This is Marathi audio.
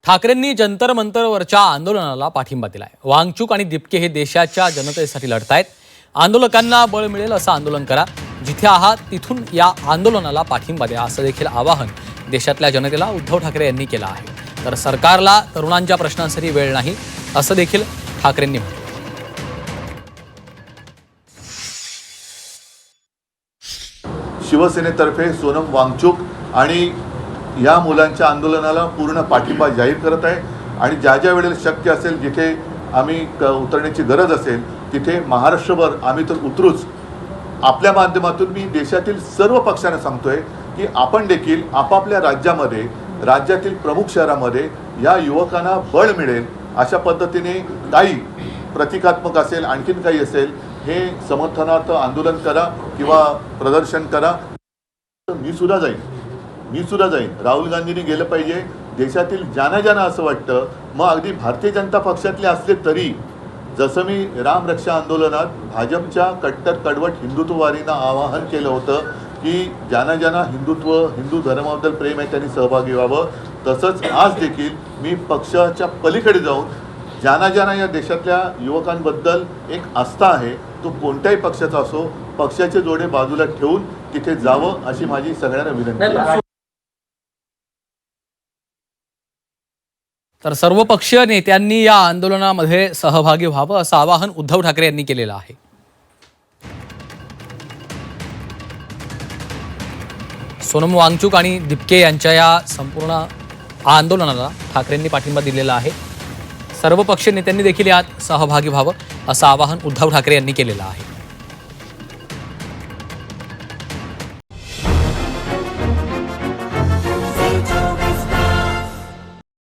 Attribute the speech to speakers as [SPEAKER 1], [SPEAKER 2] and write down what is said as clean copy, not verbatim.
[SPEAKER 1] ठाकरेंनी जंतर मंतरवरच्या आंदोलनाला पाठिंबा दिलाय। वांगचूक आणि दिपके हे देशाच्या जनतेसाठी लढतायत। आंदोलकांना बळ मिळेल असं आंदोलन करा, जिथे आहात तिथून या आंदोलनाला पाठिंबा द्या असं देखील आवाहन देशातल्या जनतेला उद्धव ठाकरे यांनी केलं आहे। तर सरकारला तरुणांच्या प्रश्नांसाठी वेळ नाही असं देखील ठाकरेंनी म्हटलं।
[SPEAKER 2] शिवसेनेतर्फे सोनम वांगचूक आणि या मुलांच्या आंदोलनाला पूर्ण पाठिंबा जाहीर करत आहे आणि ज्या ज्या वेळेला शक्य असेल, जिथे आम्ही उतरण्याची गरज असेल तिथे महाराष्ट्रभर आम्ही तर उतरूच। आपल्या माध्यमातून मी देशातील सर्व पक्षांना सांगतोय की आपण देखील आपापल्या राज्यातील प्रमुख शहरामध्ये या युवकांना बळ मिळेल अशा पद्धतीने काही प्रतिकात्मक असेल, आणखीन काही असेल, हे समर्थनार्थ आंदोलन करा किंवा प्रदर्शन करा। मी सुद्धा जाईन। राहुल गांधींनी गेलं पाहिजे। देशातील ज्यांना असं वाटतं, मग अगदी भारतीय जनता पक्षातले असले तरी, जसं मी राम रक्षा आंदोलनात भाजपच्या कट्टर कडवट हिंदुत्ववादींना आवाहन केलं होतं की ज्यांना हिंदू धर्माबद्दल प्रेम आहे त्यांनी सहभागी व्हावं, तसंच आज देखील मी पक्षाच्या पलीकडे जाऊन ज्यांना या देशातल्या युवकांबद्दल एक आस्था आहे, तो कोणत्याही पक्षाचा असो, पक्षाचे जोडे बाजूला ठेवून तिथे जावं अशी माझी सगळ्यांना विनंती आहे।
[SPEAKER 1] तर सर्वपक्षीय नेत्यांनी या आंदोलनामध्ये सहभागी व्हावं असं आवाहन उद्धव ठाकरे यांनी केलेलं आहे। सोनम वांगचूक आणि दिपके यांच्या या संपूर्ण आंदोलनाला ठाकरेंनी पाठिंबा दिलेला आहे। सर्वपक्षीय नेत्यांनी देखील यात सहभागी व्हावं असं आवाहन उद्धव ठाकरे यांनी केलेलं आहे।